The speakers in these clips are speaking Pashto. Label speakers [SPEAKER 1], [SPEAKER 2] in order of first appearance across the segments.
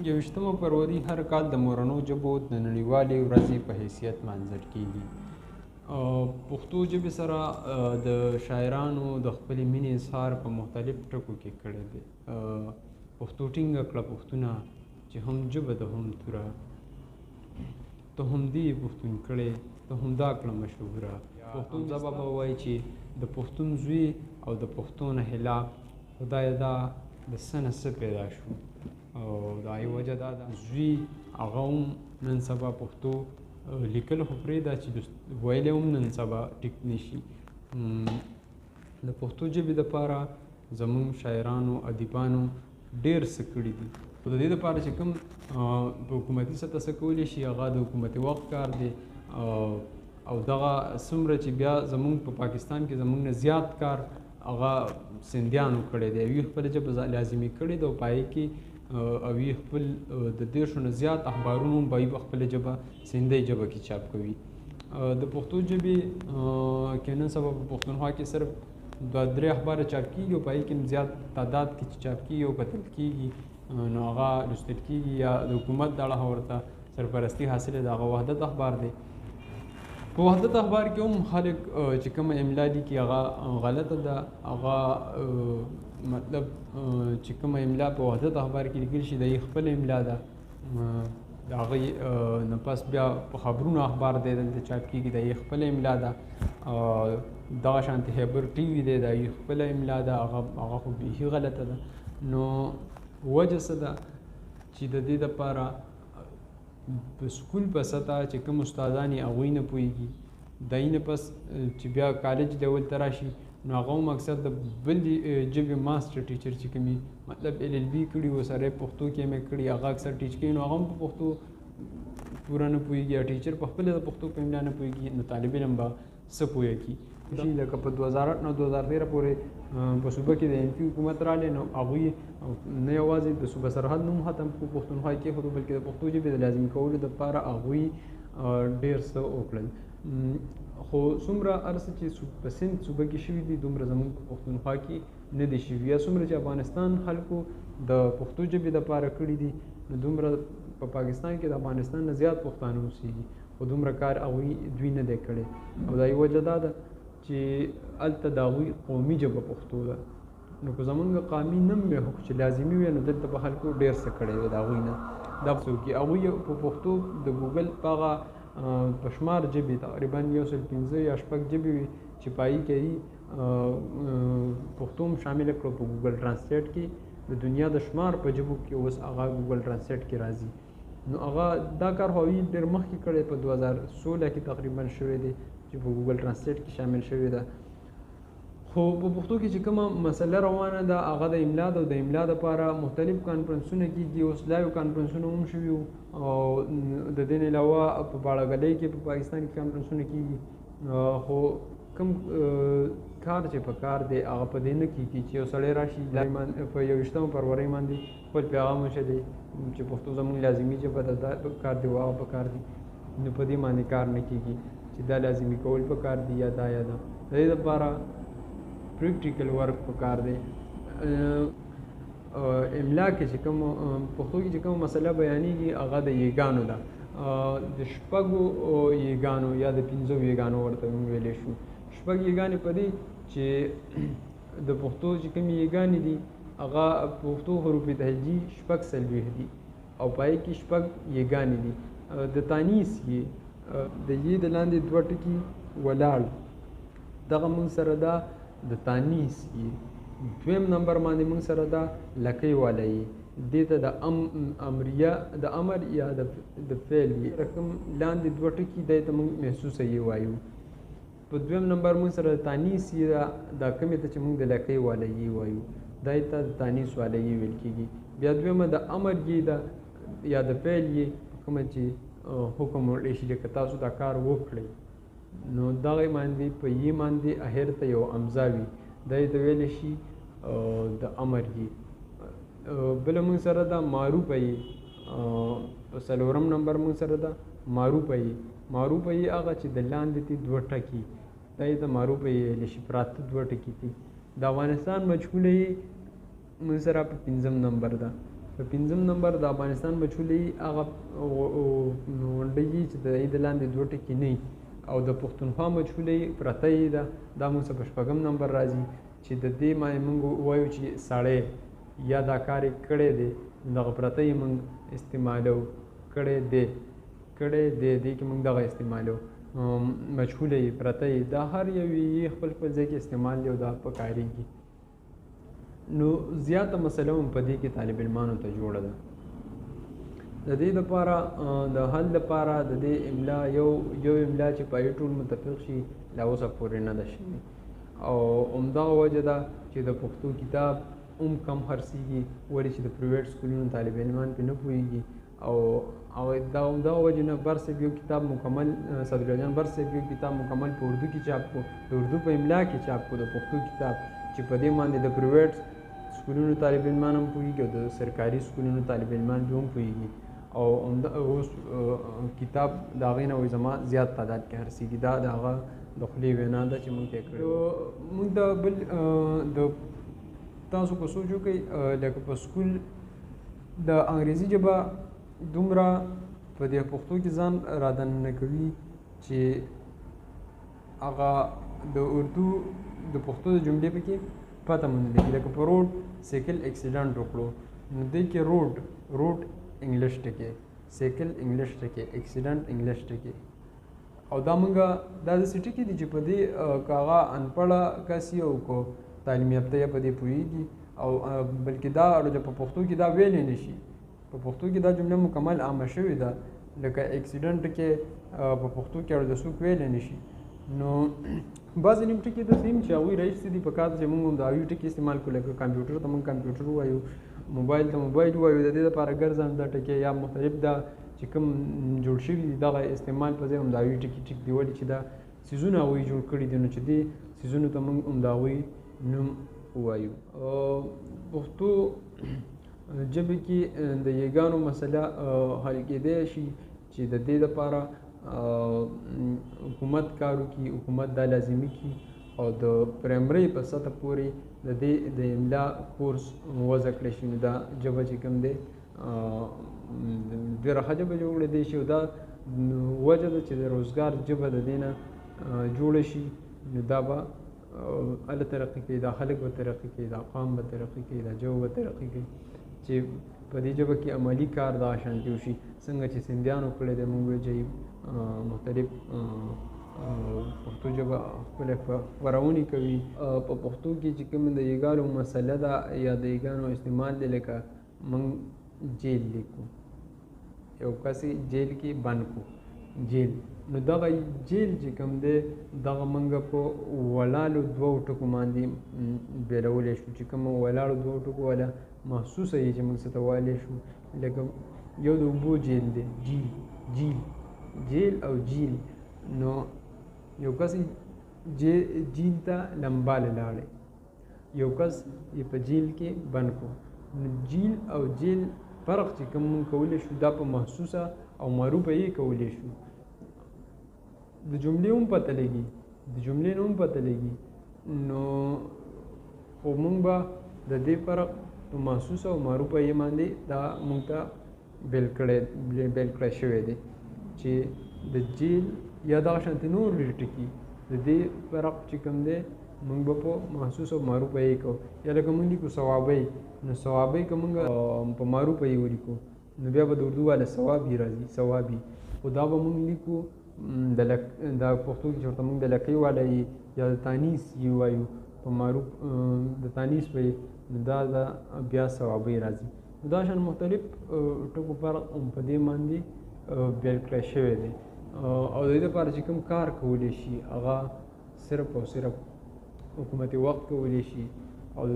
[SPEAKER 1] 21 فروری هر کال د مورنو ژبو د نړیوالې ورځې په حیثیت لمانځل کیږي. پښتو ژبې سره د شاعرانو د خپلې مینې اظهار په مختلف ټکو کې کړی دی. پښتو ټینګه کړه پښتونه چې هم ژبه ده هم توره، ته هم دې پښتون کړې ته هم دا کړه مشهوره. پښتون ژبه به وایي چې د پښتون زوی او د پښتو نه هیله خدایه دا د څه نه څه پیدا شو، او دا یې وجه دا ده زوی هغه هم نن سبا پښتو لیکل خو پرېږده چې ویلی هم نن سبا ټیک نه شي. د پښتو ژبې دپاره زموږ شاعرانو ادیبانو ډېر څه کړي دي، خو د دې دپاره چې کوم په حکومتي سطح څه کولی شي هغه د حکومتي وخت کار دی، او دغه څومره چې بیا زموږ په پاکستان کې زموږ نه زیات کار هغه سندیانو کړی دی. هغوی خپله ژبه لازمي کړې ده او په هغې کې هغوی خپل د 10 نه زیات اخبارونو هم به هغوی په خپله ژبه سندۍ ژبه کې چاپ کوي. د پښتو ژبې کې نن سبا په پښتونخوا کې صرف 2-3 اخبار چاپ کېږي او په هغې کې هم زیات تعداد کې چې چاپ کېږي او کتل کېږي نو هغه لوستل کېږي یا د حکومت د اړخه ورته سرپرستي حاصله ده، هغه وحدت اخبار دی. په وحدت اخبار کې هم خلک چې کومه املا لیکي هغه غلطه ده، هغه مطلب چې کومه املا په وحدت اخبار کې لیکل شي د هغې خپله املا ده، د هغې نه پس بیا په خبرونو اخبار دی دلته چاپ کېږي د هغې خپله املا ده. دغه شانتې خیبر ټي وي دی د هغې خپله املا ده، هغه خو بیخي غلطه ده. نو وجه څه ده چې د دې دپاره په سکول په سطح چې کوم استادان یې هغوی نه پوهېږي، د هغې نه پس چې بیا کالج لیول ته راشي نو هغه هم اکثر د بلې ژبې ماسټر ټیچر چې کوم مطلب LLB کړي و سره یې پښتو کې م کړي هغه اکثر ټیچ کوي نو هغه هم په پښتو پوره نه پوهېږي یا ټیچر په خپله د پښتو په املا نه پوهېږي نو طالب علم به څه پوهه کړي. لکه په 2008 نه 2013 پورې په صوبه کې د MP حکومت راغلی نو هغوی نه یوازې د صوبه سرحد نوم ختم کړو پښتونخوا کې کېښودو بلکې د پښتو ژبې د لازمي کولو دپاره هغوی ډېر څه وکړل. خو څومره هر څه چې په سند صوبه کې شوي دي دومره زموږ په پښتونخوا کې نه دي شوي، یا څومره چې افغانستان خلکو د پښتو ژبې دپاره کړي دي نو دومره په پاکستان کې د افغانستان نه زیات پښتانه اوسېږي خو دومره کار هغوی دوی نه دی کړی. او دا یې وجه دا ده چې هلته د هغوی قومي ژبه پښتو ده، نو که زمونږ قومي نه وی خو چې لازمي وی نو دلته به خلکو ډېر څه کړی وی د هغوی نه. دا څوک هغوی په پښتو د ګوګل په هغه په شمار ژبې تقریبا 105 یا 6 ژبې وي چې په هغې کې پښتو هم شامله کړو په ګوګل ټرانسلیټ کې د دنیا د شمار په ژبو کې اوس هغه ګوګل ټرانسلیټ کې راځي. نو هغه دا کار خو هغوی ډېر مخکې کړی په 2016 کې تقریبا شوی دی چې په ګوګل ټرانسلیټ کې شامل شوې ده. خو په پښتو کې چې کومه مسله روانه ده هغه د املا ده او د املا دپاره مختلف کانفرنسونه کېږي، اوس لایو کانفرنسونه هم شوي وو او د دې نه علاوه په باړهګلۍ کې په پاکستان کې کانفرنسونه کېږي. خو کوم کار چې په کار دی هغه په دې نه کېږي چې یو سړی راشي په 21 فروری باندې خپل پیغام وشلی چې پښتو زموږ لازمي ژبه ده دا په کار دی او هغه په کار دی، نو په دې باندې کار نه کېږي چې دا لازمي کول په کار دی یا دا یا دا. د دې لپاره پریکټیکل ورک په کار دی. املا کې چې کوم پښتو کې چې کوم مسله بیانېږي هغه د یګانو ده، د 6 یګانو یا د 5 یګانو ورته ویلی شو. 6 یګانې په دې چې د پښتو چې کومې یګانې دي هغه پښتو حروف تهجي 46 دي او په هغې کې 6 یګانې دي. د تانیث یې د یې د لاندې 2 ټکي ولاړ دغه موږ سره ده د تانیث یې. 2م نمبر باندې موږ سره ده لکۍ والا یې، دې ته د امریه د امر یا د فعل یې رقم لاندې 2 ټکي دی ته موږ محسوسه یې وایو. په 2م نمبر موږ سره د تانیث یې دا کومې ته چې موږ د لکۍ والا یې وایو دا ته د تانیث والا یې ویل کېږي. بیا 2مه د امر یې ده یا د فعل یې کومه چې حکم وړی شي چې تاسو دا کار وکړئ نو دغه باندې په یې باندې اخر ته یو امزه وي دا یې ته ویلی شي د امر یې. بله موږ سره ده معروفه یې، په 4م نمبر موږ سره ده معروفه یې. معروفه یې هغه چې د لاندې دي 2 ټکي دا یې ته معروفه یې ویلی شي، پراته 2 ټکي دي. د افغانستان مجهوله یې موږ سره په 5م نمبر ده په 5م نمبر د افغانستان بچولې هغه غونډۍ چې د عید لاندې 2 ټکي نه او د پښتونخوا بچولې پرته ده دا موږ په 6م نمبر راځي چې د دې باندې موږ وایو چې سړی یا دا کار یې کړی دی دغه پرته یې موږ استعمالو کړی دی دې کې موږ دغه استعمالو مجهوله یې پرته یې دا هر یو یې خپل ځای کې استعمال دی او دا پکارېږي. نو زیاته مسله هم په دې کې طالب علمانو ته جوړه ده. د دې لپاره د حل لپاره د دې املا یو املا چې په ټول متفق شي لا اوسه پورې نه ده شوې او همدغه وجه ده چې د پښتو کتاب هم کم خرڅېږي ولې چې د پرایویټ سکولونو طالب علمان پرې نه پوهېږي او دا وجه نه بر صاحب یو کتاب مکمل صدر جان بر صاحب یو کتاب مکمل په اردو کې چاپ کو د اردو په املا کې چاپ کو د پښتو کتاب چې په دې باندې د پرایویټ سکولونو طالب علمان هم پوهېږي او د سرکاري سکولونو طالب علمان هم پوهېږي او اوس کتاب د هغې نه وایي زما زیات تعداد کې خرڅېږي دا د هغه د خولې وینا ده چې موږ ته یې کړې موږ د بل د تاسو که سوچ وکئ لکه په سکول د انګریزي ژبه دومره په دې پښتو کې ځان رادننه کوي چې هغه د اردو د پښتو د جملې پکې پته مو نه لګي. لکه په روډ سایکل اکسیډنټ وکړو نو دې کې روډ انګلیش ټکی سایکل انګلیش ټکی اکسیډنټ انګلیش ټکی او دا مونږ دا داسې ټکي دي چې په دې که هغه انپړه کس یې او که تعلیم یافته یې په دې پوهېږي او بلکې دا په پښتو کې دا ویلی نه شي. په پښتو کې دا جمله مکمل عامه شوې ده لکه اکسیډنټ کې په پښتو کې اړو د څوک ویلی نه شي. نو بعضې نیم ټکي داسې هم چې هغوی رایستې دي په کار چې مونږ هم د هغوی ټکي استعمال کړو لکه کمپیوټر ته مونږ کمپیوټر ووایو موبایل ته موبایل ووایو د دې لپاره ګرځم دا ټکي یا مختلف دا چې کوم جوړ شوي دي دغه استعمال په ځای هم د هغوی ټکي ټیک دي ولې چې دا څیزونه هغوی جوړ کړي دي نو چې دې څیزونو ته مونږ هم د هغوی نوم ووایو. پښتو ژبې کې د یګانو مسله حل کېدی شي چې د دې لپاره حکومت کار وکړي حکومت دا لازمي کړي او د پرایمرۍ په سطح پورې د دې د املا کورس وضع کړی شي نو دا ژبه چې کوم دی ډېره ښه ژبه جوړ کړی شي او دا وجه ده چې د روزګار ژبه د دې نه جوړه شي نو دا به هله ترقي کوي دا خلک به ترقي کوي دا قام به ترقي کوي دا ژبه به ترقي کوي چې په دې ژبه کې عملي کار دا شانتي وشي څنګه چې سندیانو کړی دی موږ وایو مختلف پښتو ژبه خپله خپرونې کوي. په پښتو کې چې کوم د یګانو مسله ده یا د یګانو استعمال دی لکه موږ جیل لیکو یو کس جیل کې بند کو جیل نو دغه جیل چې کوم دی دغه موږ په ولاړو 2 ټکو باندې بیلولی شو چې کوم ولاړو 2 ټکو والا محسوسه یې چې موږ څه ته ویلی شو لکه یو د اوبو جیل دی جیل او جیل نو یو کس جیل ته لمباله لاړی یو کس یې په جیل کې بند کو نو جیل او جیل فرق چې کوم موږ کولی شو دا په محسوسه او معروفه یې کولی شو. د جملې هم پته لګي د جملې نه هم پته لګي نو خو موږ به د دې فرق په محسوسه او معروفه یې باندې دا موږ ته بیل کړی شوی دی چې د جیل یا دغه شانتې نور ډېر ټکي د دې فرق چې کوم دی موږ به په محسوس او معروفه یې کوو یا لکه موږ لیکو ثوابۍ نو ثوابۍ که موږ په معروفه یې ولیکو نو بیا به د اردو والا ثوابي راځي ثوابي خو دا به موږ لیکو دا پښتو کې چې ورته موږ د لکۍ والا یې یا د تانیث یې وایو په معروف د تانیث به یې نو دا بیا ثوابۍ راځي. دا شان مختلف ټکو فرق هم په دې باندې بیل کړی شوی دی او د دې لپاره چې کوم کار کولی شي هغه صرف او صرف حکومت وخت کولی شي او د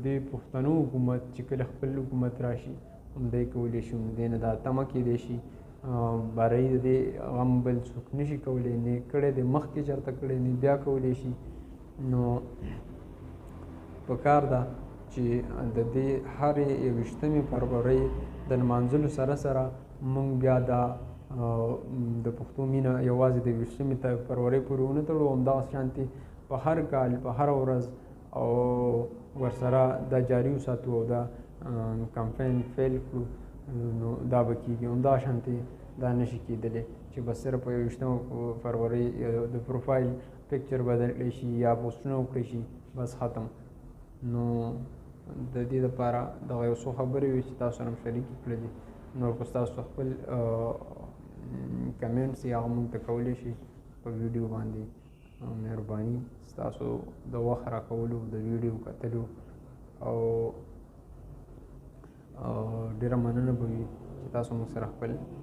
[SPEAKER 1] دې پښتنو حکومت چې کله خپل حکومت راشي همدی کولی شي دې نه دا تمه کېدی شي باری د دې غم بل څوک نشي کولی نه کړی دی مخکې چېرته کړی نه بیا کولی شي. نو پکار ده چې د دې هرې 21مې فروری د لمانځلو سره سره موږ بیا دا د پښتو مینه یوازې د 21مې فروری پورې ونه تړو همدغسې شانتې په هر کال په هره ورځ او ورسره دا جاري وساتو او دا کمپین فیل کړو نو دا به کېږي. همدا شانتې دا نشي کېدلی چې بس صرف په 21 فروری د پروفایل پکچر بدل کړی شي یا پوسټونه وکړی شي بس ختم. نو د دې لپاره دغه یو څو خبرې وي چې تاسو سره مې شریکې کړې دي. نور که ستاسو خپل کمنټس یا هغه مونږ ته کولی شي په ویډیو باندې. مهرباني ستاسو د وخت راکولو، د ویډیو کتلو او ډېره مننه به وي چې تاسو موږ سره خپل